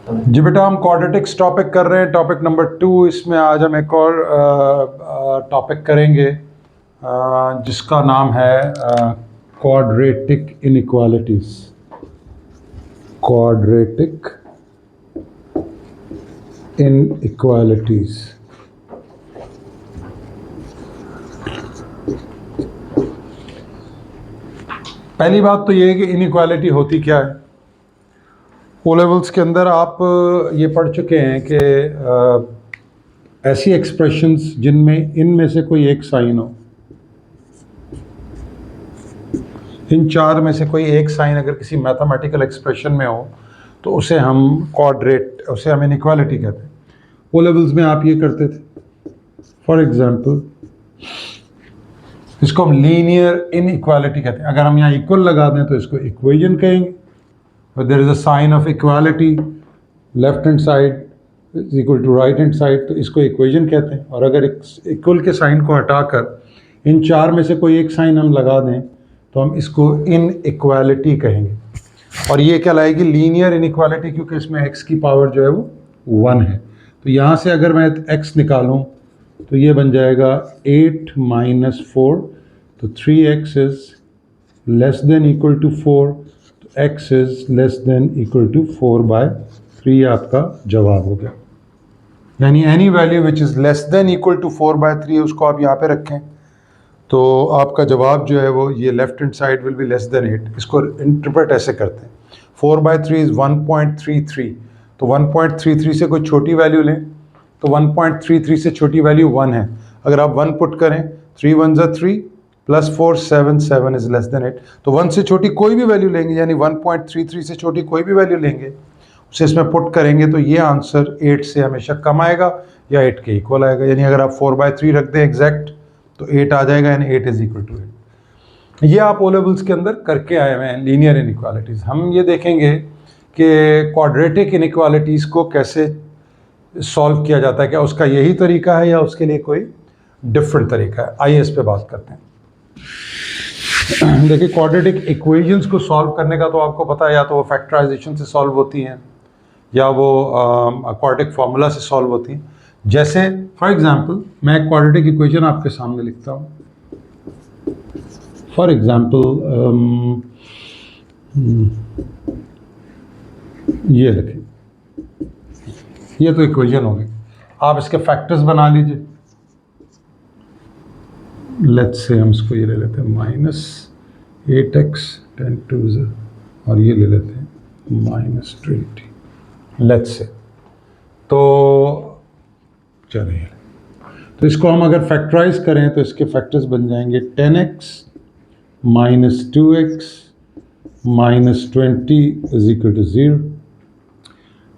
जी बेटा, हम quadratics topic कर रहे हैं, टॉपिक नंबर 2। इसमें आज हम एक और टॉपिक करेंगे जिसका नाम है क्वाड्रेटिक इनइक्वालिटीज। Quadratic inequalities. पहली बात तो ये है कि इनइक्वालिटी होती क्या है। ओ लेवल्स के अंदर आप ये पढ़ चुके हैं कि ऐसी एक्सप्रेशंस जिनमें इनमें से कोई एक साइन हो, इन चार में से कोई एक साइन अगर किसी मैथमेटिकल एक्सप्रेशन में हो तो उसे हम इनइक्वालिटी कहते हैं। ओ लेवल्स में आप ये करते थे। फॉर एग्जांपल, इसको हम लीनियर इनइक्वालिटी कहते हैं। अगर हम यहाँ इक्वल लगा दें तो इसको इक्वेशन कहेंगे। There is a sign of equality, left hand side is equal to right hand side, तो इसको इक्वेशन कहते हैं। और अगर इक्वल के साइन को हटाकर इन चार में से कोई एक साइन हम लगा दें तो हम इसको इनइक्वालिटी कहेंगे। और ये कहलाएगी लीनियर इनइक्वालिटी, क्योंकि इसमें x की पावर जो है वो 1 है। तो यहाँ से अगर मैं x निकालूँ तो ये बन जाएगा 8 - 4, तो 3x is less than equal to 4, तो x is less than equal to 4/3 आपका जवाब हो गया। यानी any value which is less than equal to 4/3 उसको आप यहाँ पे रखें तो आपका जवाब जो है वो ये left hand side will be less than 8। इसको इंटरप्रेट ऐसे करते हैं, 4/3 इज़ 1.33, तो 1.33 से कोई छोटी वैल्यू लें तो 1.33 से छोटी वैल्यू 1 है। अगर आप 1 पुट करें, 3 1 ज़ा 3 + 4 7, 7 इज़ लेस देन 8, तो 1 से छोटी कोई भी वैल्यू लेंगे, यानी 1.33 से छोटी कोई भी वैल्यू लेंगे, उसे इसमें पुट करेंगे तो ये आंसर 8 से हमेशा कम आएगा या 8 के इक्वल आएगा। यानी अगर आप 4/3 रख दें एग्जैक्ट तो 8 आ जाएगा, यानी 8 इज इक्वल टू 8। ये आप ओ लेवल्स के अंदर करके आए हुए हैं लीनियर इनइक्वालिटीज़। हम ये देखेंगे कि क्वाड्रेटिक इनइक्वालिटीज़ को कैसे सॉल्व किया जाता है, क्या उसका यही तरीका है या उसके लिए कोई डिफरेंट तरीका है। आइए इस पे बात करते हैं। देखिए, क्वाड्रेटिक इक्वेशंस को सॉल्व करने का तो आपको पता है, या तो वो फैक्टराइजेशन से सॉल्व होती हैं या वो क्वाड्रेटिक फार्मूला से सॉल्व होती हैं। जैसे फॉर एग्जांपल मैं एक क्वाड्रेटिक इक्वेशन आपके सामने लिखता हूँ। फॉर एग्जांपल ये लिखें, ये तो इक्वेशन हो गई। आप इसके फैक्टर्स बना लीजिए। लेट्स से हम इसको ये ले लेते हैं -8x 10 2 और ये ले लेते हैं -20। लेट्स से तो चलिए, तो इसको हम अगर फैक्टराइज करें तो इसके फैक्टर्स बन जाएंगे 10x - 2x - 20 is equal to 0।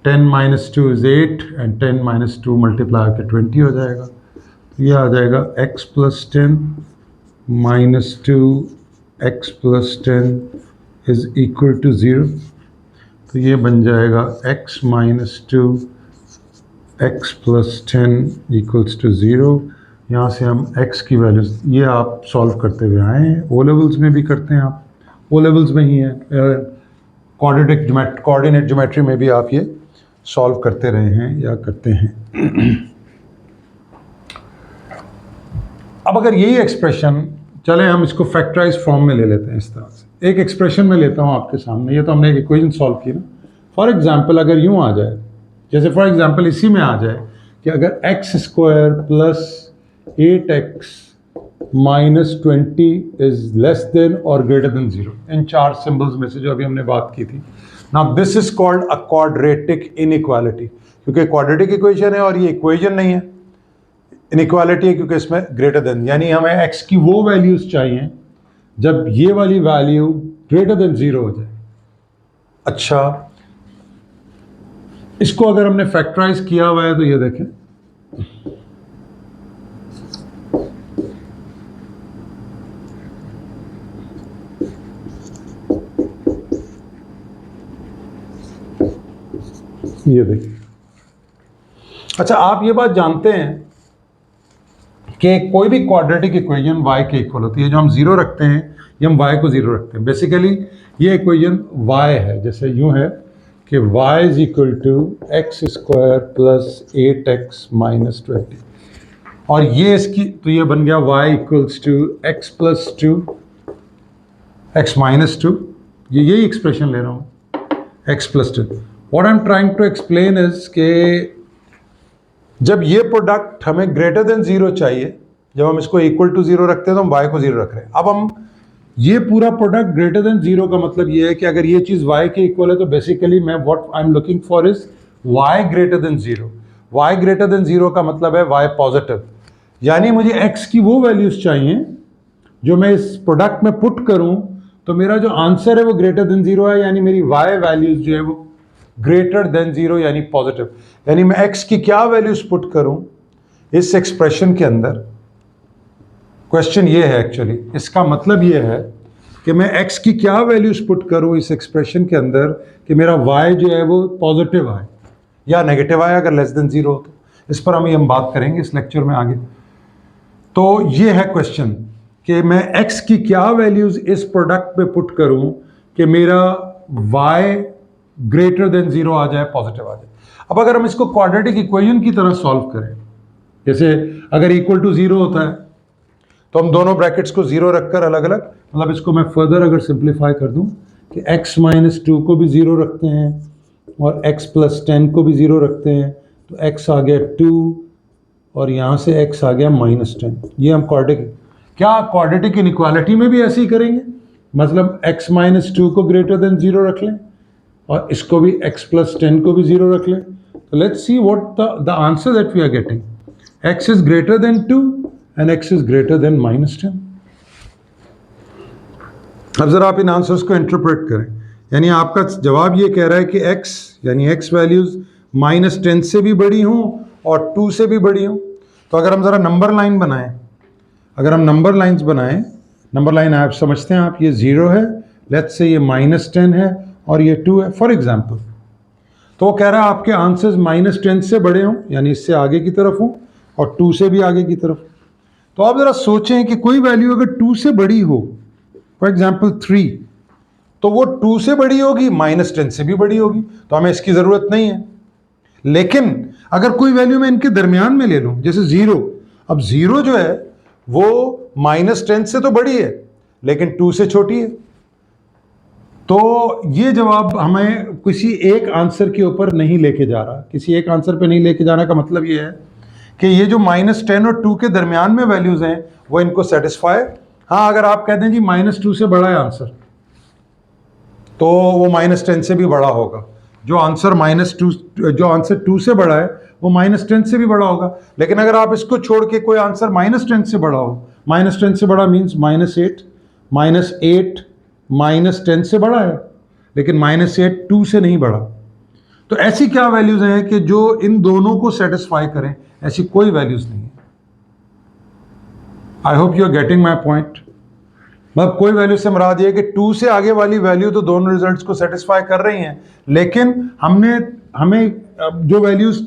10 - 2 is 8 and 10 - 2 multiply करके 20 हो जाएगा। तो ये आ जाएगा x + 10 - 2x + 10 is equal to 0। तो ये बन जाएगा x - 2 x + 10 इक्वल्स टू 0। यहाँ से हम x की वैल्यूज, ये आप सॉल्व करते हुए आए हैं, ओ लेवल्स में भी करते हैं आप, ओ लेवल्स में ही है, कोऑर्डिनेट ज्योमेट्री में भी आप ये सॉल्व करते रहे हैं या करते हैं। अब अगर यही एक्सप्रेशन, चले हम इसको फैक्टराइज फॉर्म में ले लेते हैं। इस तरह से एक एक्सप्रेशन में लेता हूँ आपके सामने। ये तो हमने एक इक्वेशन सॉल्व की ना। फॉर एग्जांपल अगर यूँ आ जाए, जैसे फॉर एग्जांपल इसी में आ जाए कि अगर x² + 8x - 20 is less then और ग्रेटर देन 0, इन चार सिंबल्स में से जो अभी हमने बात की थी। Now this is called a quadratic inequality, क्योंकि क्वाड्रेटिक इक्वेशन है और ये इक्वेशन नहीं है, इनइक्वालिटी है क्योंकि इसमें ग्रेटर देन, यानी हमें x की वो वैल्यूज चाहिए जब ये वाली वैल्यू ग्रेटर देन 0 हो जाए। अच्छा, इसको अगर हमने फैक्टराइज किया हुआ है तो ये देखें, ये देखिए। अच्छा, आप ये बात जानते हैं कि कोई भी क्वाड्रेटिक इक्वेशन y के इक्वल होती है। जो हम 0 रखते हैं ये हम y को 0 रखते हैं। बेसिकली ये इक्वेशन y है, जैसे यूं है कि y is equal to x square plus 8x minus 20, और ये इसकी, तो ये बन गया y equals to x plus 2 x minus 2, ये यही एक्सप्रेशन ले रहा हूँ, x plus 2. What I am trying to explain is के जब ये प्रोडक्ट हमें ग्रेटर देन 0 चाहिए, जब हम इसको इक्वल टू 0 रखते हैं तो हम y को 0 रख रहे हैं. अब हम ये पूरा प्रोडक्ट ग्रेटर देन 0 का मतलब ये है कि अगर ये चीज़ y के इक्वल है तो बेसिकली मैं what I am looking for is y greater than 0. y greater than 0 का मतलब है y पॉजिटिव, यानी मुझे x की वो वैल्यूज चाहिए जो मैं इस प्रोडक्ट में पुट करूं तो मेरा जो आंसर है वो ग्रेटर देन 0 है, यानी मेरी y वैल्यूज जो है वो ग्रेटर देन 0 यानी पॉजिटिव. यानी मैं x की क्या वैल्यूज पुट करूं इस एक्सप्रेशन के अंदर, क्वेश्चन ये है एक्चुअली, इसका मतलब ये है कि मैं x की क्या वैल्यूज पुट करूं इस एक्सप्रेशन के अंदर कि मेरा y जो है वो पॉजिटिव आए या नेगेटिव आए अगर लेस देन 0 हो तो. इस पर हम बात करेंगे इस लेक्चर में आगे. तो ये है क्वेश्चन कि मैं x की क्या वैल्यूज इस प्रोडक्ट पे पुट करूं कि मेरा y ग्रेटर देन 0 आ जाए, पॉजिटिव आ जाए. अब अगर हम इसको क्वाड्रेटिक इक्वेशन की तरह सॉल्व करें, जैसे अगर इक्वल टू 0 होता है तो हम दोनों ब्रैकेट्स को 0 रखकर अलग अलग, मतलब इसको मैं फर्दर अगर सिंप्लीफाई कर दूं कि x माइनस 2 को भी 0 रखते हैं और x प्लस 10 को भी 0 रखते हैं, तो x आ गया 2 और यहाँ से x आ गया माइनस 10. ये हम क्वाड्रेटिक, क्या क्वाड्रेटिक इनइक्वालिटी में भी ऐसे ही करेंगे, मतलब x माइनस 2 को ग्रेटर देन 0 रख लें और इसको भी x प्लस 10 को भी 0 रख लें. तो let's see what the answer that we are getting. x is greater than 2 and x is greater than minus 10. अब जरा आप इन आंसर्स को इंटरप्रेट करें, यानी आपका जवाब ये कह रहा है कि x यानी x वैल्यूज माइनस 10 से भी बड़ी हों और 2 से भी बड़ी हों. तो अगर हम जरा नंबर लाइन बनाएं, अगर हम नंबर लाइंस बनाएं, नंबर लाइन आप समझते हैं आप, ये 0 है, लेट्स से ये माइनस 10 है और ये 2 है फॉर एग्जाम्पल. तो वो कह रहा है आपके आंसर्स माइनस 10 से बड़े हों यानी इससे आगे की तरफ हों और 2 से भी आगे की तरफ. तो आप जरा सोचें कि कोई वैल्यू अगर 2 से बड़ी हो, फॉर एग्जाम्पल 3, तो वो 2 से बड़ी होगी, माइनस 10 से भी बड़ी होगी, तो हमें इसकी ज़रूरत नहीं है. लेकिन अगर कोई वैल्यू मैं इनके दरमियान में ले लूँ, जैसे 0, अब 0 जो है वो माइनस 10 से तो बड़ी है लेकिन 2 से छोटी है. तो ये जवाब हमें किसी एक आंसर के ऊपर नहीं लेके जा रहा, किसी एक आंसर पे नहीं लेके जाने का मतलब ये है कि ये जो माइनस 10 और 2 के दरमियान में वैल्यूज हैं वो इनको सेटिस्फाई. हाँ, अगर आप कहते हैं जी माइनस 2 से बड़ा है आंसर, तो वो माइनस 10 से भी बड़ा होगा. जो आंसर जो आंसर 2 से बड़ा है वो माइनस 10 से भी बड़ा होगा. लेकिन अगर आप इसको छोड़ के कोई आंसर माइनस 10 से बड़ा हो, माइनस 10 से बड़ा मीन्स माइनस 8 माइनस 10 से बड़ा है, लेकिन माइनस 8 2 से नहीं बड़ा. तो ऐसी क्या वैल्यूज हैं कि जो इन दोनों को सेटिस्फाई करें? ऐसी कोई वैल्यूज नहीं है. I hope you are getting my point. मतलब कोई वैल्यू से मुराद ये कि 2 से आगे वाली वैल्यू तो दोनों रिजल्ट्स को सेटिस्फाई कर रही हैं, लेकिन हमें जो वैल्यूज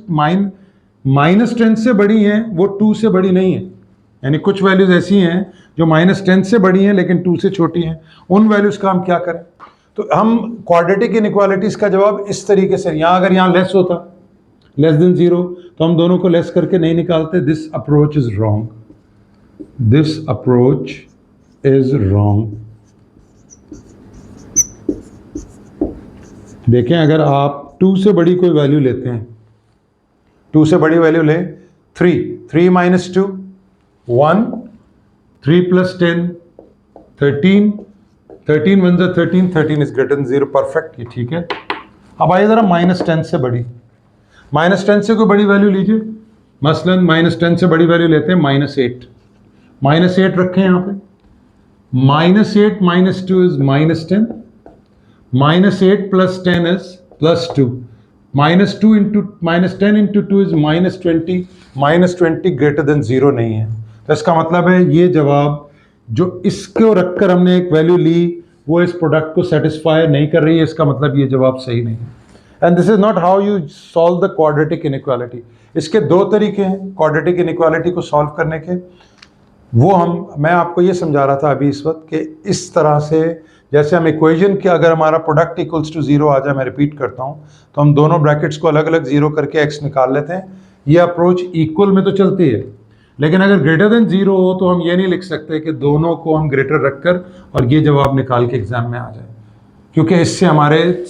माइनस 10 से बड़ी हैं वो 2 से बड़ी नहीं है. यानी कुछ वैल्यूज ऐसी हैं जो माइनस 10 से बड़ी हैं लेकिन 2 से छोटी हैं. उन वैल्यूज का हम क्या करें? तो हम क्वाड्रेटिक इनइक्वालिटीज का जवाब इस तरीके से, अगर यहाँ लेस होता, लेस देन 0, तो हम दोनों को लेस करके नहीं निकालते. This approach is wrong. This approach is wrong. देखें, अगर आप 2 से बड़ी कोई वैल्यू लेते हैं, 2 से बड़ी वैल्यू ले 3 माइनस 2 1, 3 प्लस 10 13, 13 1 जा 13, 13 इज ग्रेटर देन 0. परफेक्ट, ये ठीक है. अब आइए जरा माइनस 10 से बड़ी, माइनस 10 से कोई बड़ी वैल्यू लीजिए. मसलन माइनस 10 से बड़ी वैल्यू लेते हैं माइनस 8. माइनस 8 रखें यहाँ पे. Minus 8 minus 2 is minus 10. Minus 8 plus 10 is plus 2. Minus 2 into minus 10 into 2 is minus 20. Minus 20 greater than 0 नहीं है. तो इसका मतलब है ये जवाब जो इसको रखकर हमने एक वैल्यू ली वो इस प्रोडक्ट को सेटिस्फाई नहीं कर रही है. इसका मतलब ये जवाब सही नहीं है. And this is not how you solve the quadratic inequality. इसके दो तरीके हैं क्वाड्रेटिक इनइक्वालिटी को सॉल्व करने के. मैं आपको ये समझा रहा था अभी इस वक्त कि इस तरह से जैसे हम इक्वेशन की अगर हमारा प्रोडक्ट इक्वल्स टू 0 आ जाए, मैं रिपीट करता हूँ, तो हम दोनों ब्रैकेट्स को अलग अलग 0 करके x निकाल लेते हैं। ये अप्रोच इक्वल में तो चलती है, लेकिन अगर ग्रेटर देन 0 हो तो हम ये नहीं लिख सकते कि दोनों को हम ग्रेटर रखकर और ये जवाब निकाल के एग्जाम में आ जाए, क्योंकि इससे हमारे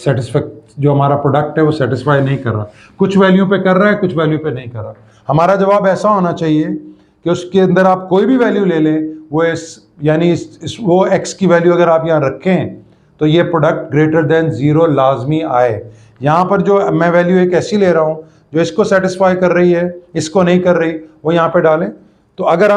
जो हमारा प्रोडक्ट है वो सेटिस्फाई नहीं कर रहा। कुछ वैल्यू पे कर रहा है, कुछ वैल्यू पे नहीं कर रहा। हमारा जवाब ऐसा होना चाहिए कि उसके अंदर आप कोई भी वैल्यू ले लें, वो वो x की वैल्यू अगर आप यहाँ रखें तो ये प्रोडक्ट ग्रेटर देन 0 लाजमी आए। यहाँ पर जो मैं वैल्यू एक ऐसी ले रहा हूँ जो इसको सेटिस्फाई कर रही है, इसको नहीं कर रही, वो यहाँ पे डालें। तो अगर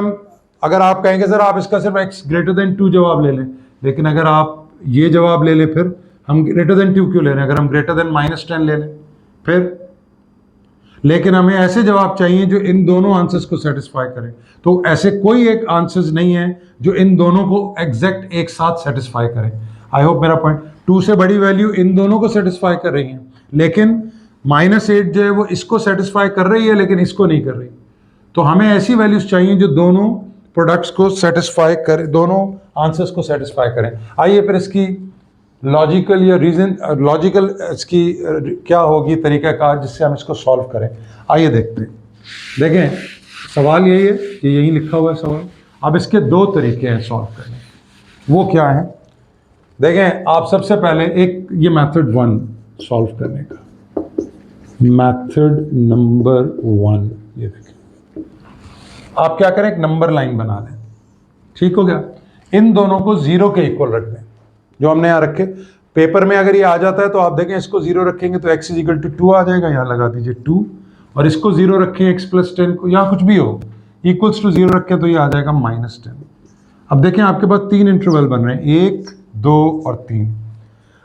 आप कहेंगे सर आप इसका सिर्फ x ग्रेटर देन 2 जवाब ले लें, लेकिन अगर आप ये जवाब ले लें, फिर हम ग्रेटर देन 2 क्यों ले रहे हैं? अगर हम ग्रेटर देन -10 ले लें फिर, लेकिन हमें ऐसे जवाब चाहिए जो इन दोनों आंसर्स को सेटिस्फाई करें। तो ऐसे कोई एक आंसर्स नहीं है जो इन दोनों को एग्जैक्ट एक साथ सेटिस्फाई करें। आई होप मेरा पॉइंट, 2 से बड़ी वैल्यू इन दोनों को सेटिस्फाई कर रही है, लेकिन -8 जो है वो इसको सेटिस्फाई कर रही है लेकिन इसको नहीं कर रही। तो हमें ऐसी वैल्यूज चाहिए जो दोनों प्रोडक्ट्स को सेटिस्फाई करे, दोनों आंसर्स को सेटिस्फाई करें। आइए फिर इसकी लॉजिकल या लॉजिकल इसकी क्या होगी तरीक़ाकार जिससे हम इसको सॉल्व करें। आइए देखते हैं। देखें, सवाल यही है कि यही लिखा हुआ है सवाल। अब इसके 2 तरीके हैं सॉल्व करने, वो क्या है? देखें, आप सबसे पहले एक ये मेथड 1 सॉल्व करने का, मेथड नंबर 1, ये देखें। आप क्या करें, एक नंबर लाइन बना लें, ठीक हो गया। इन दोनों को 0 के इक्वल रख दें, जो हमने यहाँ रखे। पेपर में अगर ये आ जाता है तो आप देखें, इसको 0 रखेंगे तो x = 2 आ जाएगा, यहाँ लगा दीजिए 2, और इसको 0 रखें x + 10 को, यहाँ कुछ भी हो, इक्वल्स टू 0 रखें तो ये आ जाएगा -10। अब देखें आपके पास 3 इंटरवल बन रहे हैं, 1, 2 और 3।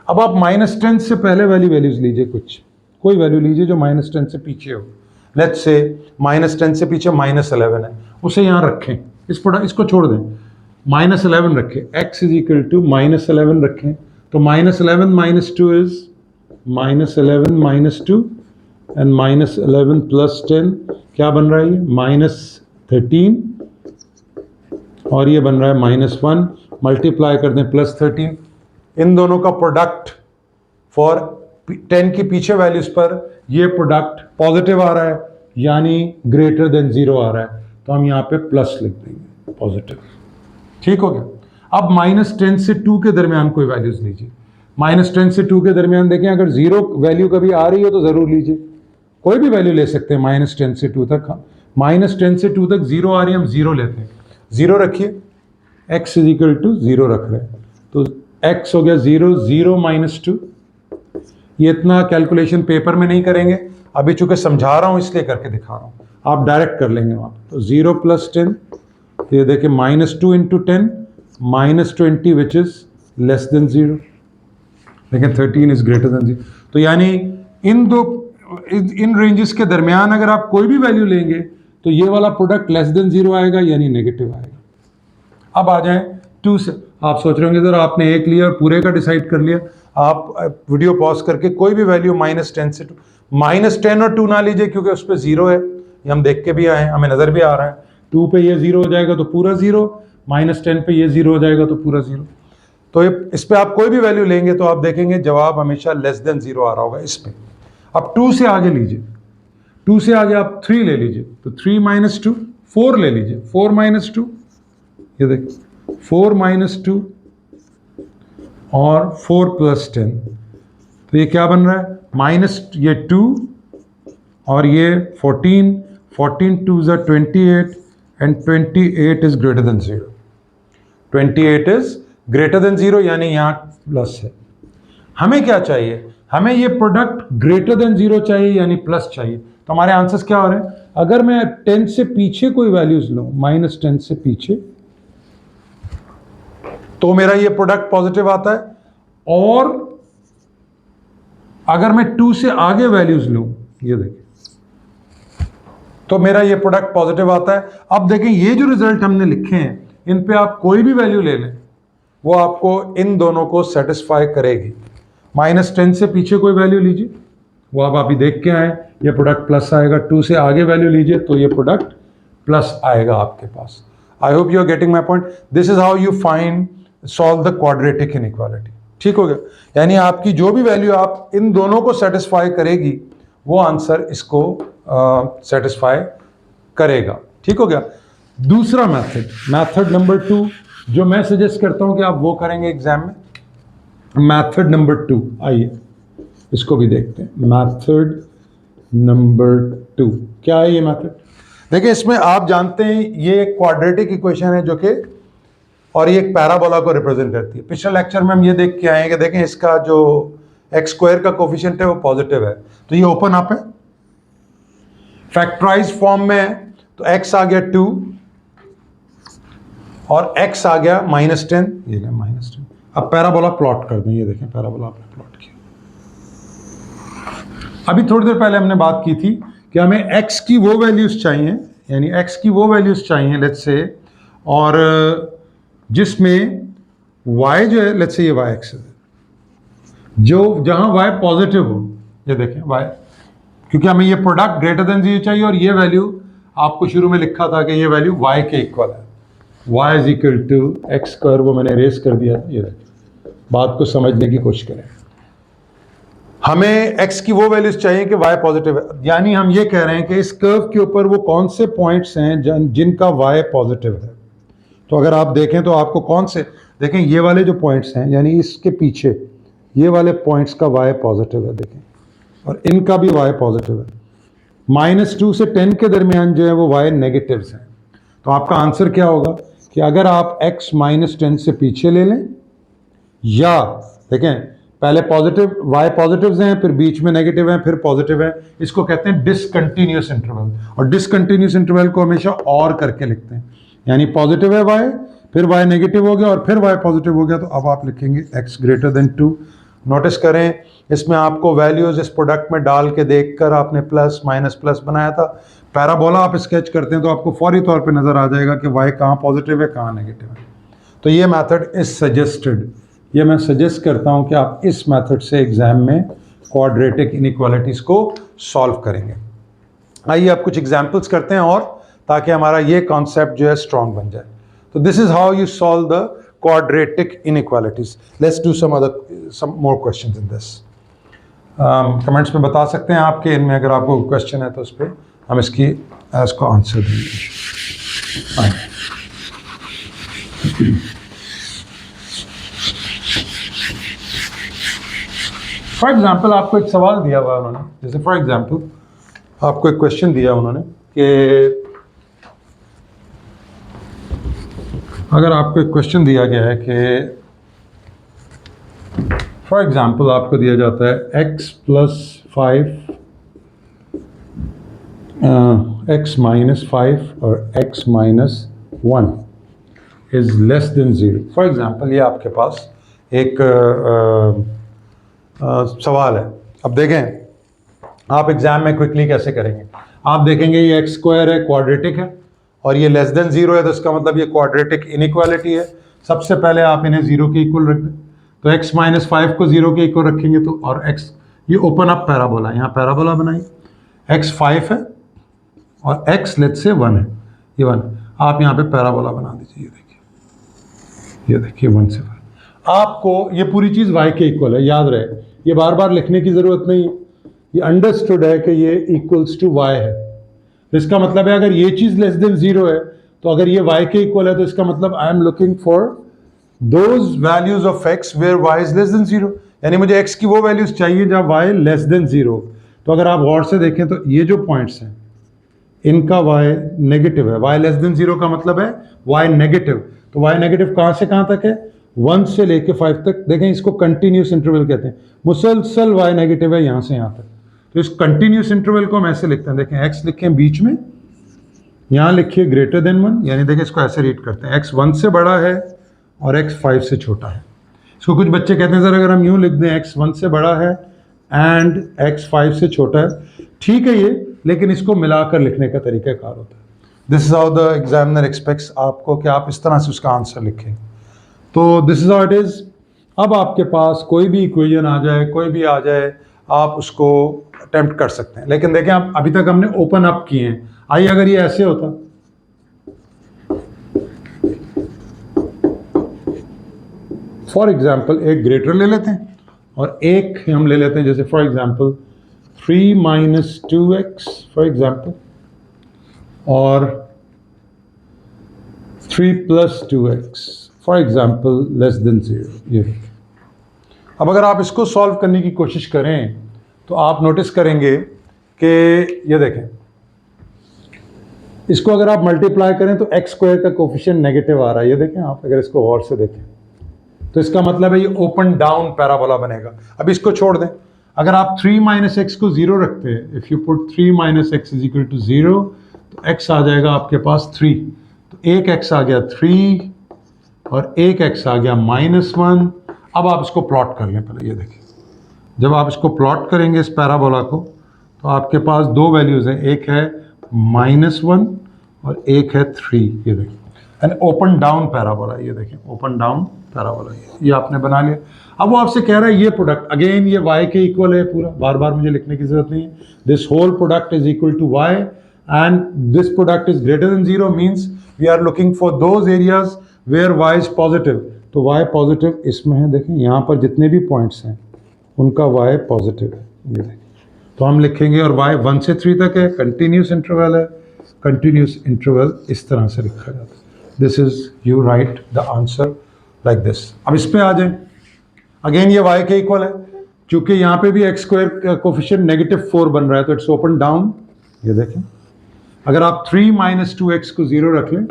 अब आप -10 से पहले वाली वैल्यूज लीजिए, कोई वैल्यू लीजिए जो -10 से पीछे हो। लेट्स से -10 से पीछे -11 है, उसे यहाँ रखें, इसको छोड़ दें, -11 रखें, x = -11 रखें, तो -11 - 2 इज -11 - 2 एंड -11 + 10 क्या बन रहा है? ये -13, और ये बन रहा है -1, मल्टीप्लाई कर दें +13। इन दोनों का प्रोडक्ट फॉर 10 की पीछे वैल्यूज पर ये प्रोडक्ट पॉजिटिव आ रहा है, यानी ग्रेटर देन 0 आ रहा है, तो हम यहाँ पे प्लस लिख देंगे, पॉजिटिव। ठीक हो गया। अब -10 से 2 के दरमियान कोई वैल्यूज लीजिए। -10 से 2 के दरमियान देखें, अगर 0 वैल्यू कभी आ रही हो तो ज़रूर लीजिए, कोई भी वैल्यू ले सकते हैं -10 से 2 तक। -10 से 2 तक 0 आ रही है, हम 0 लेते हैं, 0 रखिए, x = 0 रख रहे हैं, तो x हो गया 0, 0 - 2। ये इतना कैलकुलेशन पेपर में नहीं करेंगे, अभी चूंकि समझा रहा हूँ इसलिए करके दिखा रहा हूँ, आप डायरेक्ट कर लेंगे वहाँ। तो 0 + 10, ये देखिए -2 × 10 -20 विच इज लेस देन 0, लेकिन 13 इज ग्रेटर देन 0। तो यानी इन रेंजेस के दरमियान अगर आप कोई भी वैल्यू लेंगे तो ये वाला प्रोडक्ट लेस देन 0 आएगा, यानी नेगेटिव आएगा। अब आ जाएं 2 से। आप सोच रहे होंगे सर आपने एक लिया और पूरे का डिसाइड कर लिया। आप वीडियो पॉज करके कोई भी वैल्यू -10 से 2, -10 और 2 ना लीजिए क्योंकि उस पर 0 है, ये हम देख के भी आए हैं, हमें नज़र भी आ रहा है। 2 पे ये 0 हो जाएगा तो पूरा 0, -10 पे ये 0 हो जाएगा तो पूरा 0। तो इस पे आप कोई भी वैल्यू लेंगे तो आप देखेंगे जवाब हमेशा लेस देन 0 आ रहा होगा इस पे। अब 2 से आगे लीजिए, 2 से आगे आप 3 ले लीजिए, तो 3 - 2, 4 ले लीजिए, 4 - 2, ये देखिए 4 - 2 और 4 + 10, तो ये क्या बन रहा है? ये 2 और ये 14, 14 2 = 28 and 28 is greater than 0। 28 is greater than 0, यानी यहाँ प्लस है। हमें क्या चाहिए? हमें ये प्रोडक्ट ग्रेटर देन 0 चाहिए, यानी प्लस चाहिए। तो हमारे आंसर्स क्या हो रहे हैं? अगर मैं 10 से पीछे कोई वैल्यूज लूं, -10 से पीछे, तो मेरा ये प्रोडक्ट पॉजिटिव आता है, और अगर मैं 2 से आगे वैल्यूज लूं, ये देखिए, तो मेरा ये प्रोडक्ट पॉजिटिव आता है। अब देखें ये जो रिजल्ट हमने लिखे हैं, इन पे आप कोई भी वैल्यू ले लें, वो आपको इन दोनों को सेटिस्फाई करेगी। -10 से पीछे कोई वैल्यू लीजिए, वो आप अभी देख के आए, ये प्रोडक्ट प्लस आएगा। 2 से आगे वैल्यू लीजिए तो ये प्रोडक्ट प्लस आएगा आपके पास। I hope you are getting my point. This is how you find solve the quadratic inequality. ठीक हो गया, यानी आपकी जो भी वैल्यू आप इन दोनों को सेटिस्फाई करेगी वो आंसर इसको सेटिस्फाई करेगा। ठीक हो गया। दूसरा मेथड नंबर 2 जो मैं सजेस्ट करता हूं कि आप वो करेंगे एग्जाम में, मेथड नंबर 2, आइए इसको भी देखते हैं। मेथड नंबर 2 क्या है ये मेथड? देखिए इसमें आप जानते हैं ये एक क्वाड्रेटिक इक्वेशन है जो कि और ये एक पैराबोला को रिप्रेजेंट करती है। पिछले लेक्चर में हम ये देख के आए हैं कि देखें इसका जो एक्स स्क्वायर का कोफिशिएंट है वो पॉजिटिव है, तो ये ओपन अप है। फैक्टराइज फॉर्म में है तो x आ गया 2 और x आ गया -10, ये ले -10। अब पैराबोला प्लॉट कर दें, ये देखें पैराबोला आपने प्लॉट किया। अभी थोड़ी देर पहले हमने बात की थी कि हमें x की वो वैल्यूज चाहिए, यानी x की वो वैल्यूज चाहिए लेट्स से, और जिसमें y जो है लेट्स से ये y एक्सिस है, जो जहां y पॉजिटिव हो, ये देखें y, क्योंकि हमें ये प्रोडक्ट ग्रेटर देन 0 चाहिए और ये वैल्यू आपको शुरू में लिखा था कि ये वैल्यू y के इक्वल है, y is equal to x square, वो मैंने इरेज कर दिया था। ये देखें, बात को समझने की कोशिश करें। हमें x की वो वैल्यूज चाहिए कि y पॉजिटिव है, यानी हम ये कह रहे हैं कि इस कर्व के ऊपर वो कौन से पॉइंट्स हैं जिनका y पॉजिटिव है। तो अगर आप देखें तो आपको कौन से, देखें ये वाले जो पॉइंट्स हैं, यानी इसके पीछे ये वाले पॉइंट्स का y पॉजिटिव है, देखें, और इनका भी y पॉजिटिव है। -2 से 10 के दरमियान जो है वो y नेगेटिव्स हैं। तो आपका आंसर क्या होगा कि अगर आप x -10 से पीछे ले लें, या देखें पहले पॉजिटिव y पॉजिटिव्स हैं, फिर बीच में नेगेटिव हैं, फिर पॉजिटिव है, इसको कहते हैं डिसकंटिन्यूअस इंटरवल। और डिसकंटिन्यूअस इंटरवल को हमेशा और करके लिखते हैं, यानी पॉजिटिव है y, फिर y नेगेटिव हो गया और फिर y पॉजिटिव हो गया, तो अब आप लिखेंगे x ग्रेटर देन 2। नोटिस करें इसमें आपको वैल्यूज इस प्रोडक्ट में डाल के देखकर आपने प्लस माइनस प्लस बनाया था। पैराबोला आप स्केच करते हैं तो आपको फौरी तौर पे नज़र आ जाएगा कि y कहाँ पॉजिटिव है कहाँ नेगेटिव है। तो ये मेथड इज सजेस्टेड, ये मैं सजेस्ट करता हूँ कि आप इस मेथड से एग्जाम में क्वाड्रेटिक इनइक्वालिटीज़ को सॉल्व करेंगे। आइए अब कुछ एग्जाम्पल्स करते हैं और, ताकि हमारा ये कॉन्सेप्ट जो है स्ट्रॉन्ग बन जाए। तो this is how you solve the quadratic inequalities. Let's do some more questions in this. Comments में बता सकते हैं आपके इनमें अगर आपको क्वेश्चन है तो उस पर हम इसको आंसर देंगे। फॉर एग्जाम्पल आपको एक सवाल दिया हुआ है उन्होंने, जैसे फॉर एग्जाम्पल आपको एक क्वेश्चन दिया उन्होंने कि अगर आपको एक क्वेश्चन दिया गया है कि फॉर एग्जाम्पल आपको दिया जाता है x + 5 x - 5 और x - 1 is less than 0। For example ये आपके पास एक सवाल है। अब देखें आप एग्जाम में क्विकली कैसे करेंगे। आप देखेंगे ये एक्स स्क्वायर है, क्वाड्रेटिक है, और ये लेस देन 0 है, तो इसका मतलब ये क्वाड्रेटिक इनइक्वालिटी है। सबसे पहले आप इन्हें 0 के इक्वल रख दें, तो x - 5 को 0 के इक्वल रखेंगे तो, और x ये ओपन अप पैराबोला, यहाँ पैराबोला बनाइए, x 5 है और x लेट्स से 1 है, ये 1, आप यहाँ पे पैराबोला बना दीजिए। ये देखिए 1 से 5, आपको ये पूरी चीज़ y के इक्वल है, याद रहे, ये बार बार लिखने की ज़रूरत नहीं है, ये अंडरस्टूड है कि ये इक्वल्स टू y है। तो इसका मतलब है अगर ये चीज़ लेस देन 0 है, तो अगर ये y के इक्वल है तो इसका मतलब I am looking for those values of x where y is less than 0, यानी मुझे x की वो वैल्यूज चाहिए जहाँ y लेस देन 0। तो अगर आप गौर से देखें तो ये जो पॉइंट्स हैं इनका y नेगेटिव है, y लेस देन 0 का मतलब है y नेगेटिव। तो y नेगेटिव कहाँ से कहाँ तक है, 1 से लेके 5 तक। देखें इसको कंटिन्यूस इंटरवल कहते हैं, मुसलसल y नेगेटिव है यहाँ से यहाँ तक। तो इस कंटिन्यूस इंटरवल को हम ऐसे लिखते हैं, देखें x लिखें बीच में, यहाँ लिखिए ग्रेटर देन 1, यानी देखें इसको ऐसे रीड करते हैं, x 1 से बड़ा है और x 5 से छोटा है। इसको कुछ बच्चे कहते हैं सर अगर हम यूँ लिख दें x 1 से बड़ा है एंड x 5 से छोटा है, ठीक है ये, लेकिन इसको मिलाकर लिखने का तरीक़ाकार होता है। This is how the examiner aspects आपको कि आप इस तरह से उसका आंसर लिखें। तो this is how it is. अब आपके पास कोई भी इक्वेशन आ जाए, कोई भी आ जाए, आप उसको अटेम्प्ट कर सकते हैं। लेकिन देखें आप अभी तक हमने ओपन अप किए हैं, आइए अगर ये ऐसे होता, फॉर एग्जांपल एक ग्रेटर ले लेते हैं और एक हम ले लेते हैं, जैसे for example 3 minus 2x for example, और 3 plus 2x for example less than 0। ये अब अगर आप इसको सॉल्व करने की कोशिश करें तो आप नोटिस करेंगे कि ये देखें, इसको अगर आप मल्टीप्लाई करें तो एक्स स्क्वायर का कोफिशिएंट नेगेटिव आ रहा है। ये देखें आप, अगर इसको गौर से देखें तो इसका मतलब है ये ओपन डाउन पैराबोला बनेगा। अब इसको छोड़ दें, अगर आप 3 माइनस एक्स को 0 रखते हैं, if you put 3 minus x is equal to 0, तो एक्स आ जाएगा आपके पास 3, तो एक एक्स आ गया 3 और एक एक्स आ गया -1। अब आप इसको प्लॉट कर लें पहले। ये देखिए, जब आप इसको प्लॉट करेंगे इस पैराबोला को, तो आपके पास दो वैल्यूज़ हैं, एक है -1 और एक है 3। ये देखिए, एंड ओपन डाउन पैराबोला। ये देखें, ओपन डाउन पैराबोला, ये आपने बना लिया। अब वो आपसे कह रहा है ये प्रोडक्ट, अगेन ये y के इक्वल है पूरा, बार बार मुझे लिखने की जरूरत नहीं है। This whole product is equal to y and this product is greater than 0, means we are looking for those areas where y is positive. तो y पॉजिटिव इसमें है, देखें यहाँ पर जितने भी पॉइंट्स हैं उनका y पॉजिटिव है। ये देखें, तो हम लिखेंगे, और y 1 से 3 तक है, कंटिन्यूस इंटरवल है, कंटिन्यूस इंटरवल इस तरह से लिखा जाता है। This is, you right the answer like this. अब इस पे आ जाएं, अगेन ये y के इक्वल है, क्योंकि यहाँ पे भी एक्स स्क्वायर कोफिशिएंट -4 बन रहा है, तो इट्स ओपन डाउन। ये देखें, अगर आप 3 माइनस 2x को 0 रख लें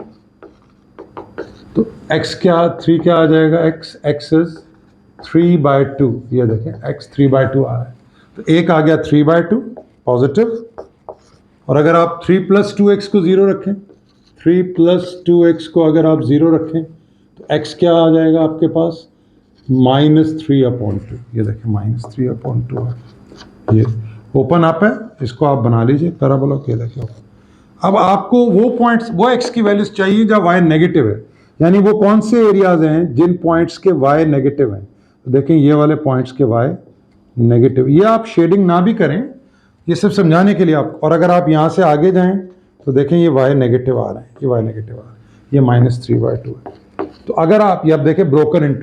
तो x क्या, 3 क्या आ जाएगा, x इज 3/2। ये देखें, x 3/2 आ रहा है, तो एक आ गया 3/2 पॉजिटिव। और अगर आप 3 प्लस 2x को 0 रखें, 3 प्लस 2x को अगर आप 0 रखें तो x क्या आ जाएगा आपके पास, -3/2। ये देखें, -3/2 है। ये ओपन अप है, इसको आप बना लीजिए पैराबोला के। देखिए, अब आपको वो पॉइंट्स, वो x की वैल्यूज चाहिए जब y नेगेटिव है, यानी वो कौन से एरियाज हैं जिन पॉइंट्स के y नेगेटिव हैं। तो देखें, ये वाले पॉइंट्स के y नेगेटिव, ये आप शेडिंग ना भी करें, ये सिर्फ समझाने के लिए आप। और अगर आप यहाँ से आगे जाएं तो देखें ये y नेगेटिव आ रहा है, ये y नेगेटिव आ रहा है, ये -3/2 है। तो अगर आप ये, अब देखें, ब्रोकन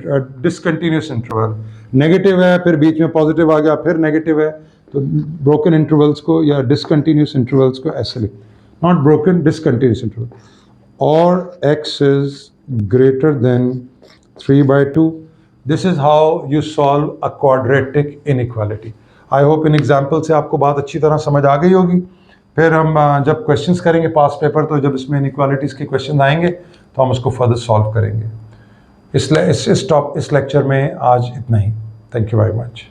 डिसकंटिन्यूस इंटरवल, नेगेटिव है, फिर बीच में पॉजिटिव आ गया, फिर नेगेटिव है, तो ब्रोकन इंटरवल्स को या डिसकंटिन्यूस इंटरवल्स को ऐसे लिखते हैं, नॉट ब्रोकन, डिसकंटिन्यूस इंटरवल। और x is greater then 3/2, this is how you solve a quadratic inequality. I hope in example से आपको बात अच्छी तरह समझ आ गई होगी। फिर हम जब क्वेश्चंस करेंगे पास पेपर, तो जब इसमें इनइक्वालिटीज़ के क्वेश्चन आएंगे तो हम उसको फर्दर सॉल्व करेंगे। इस लेक्चर में आज इतना ही। Thank you very much.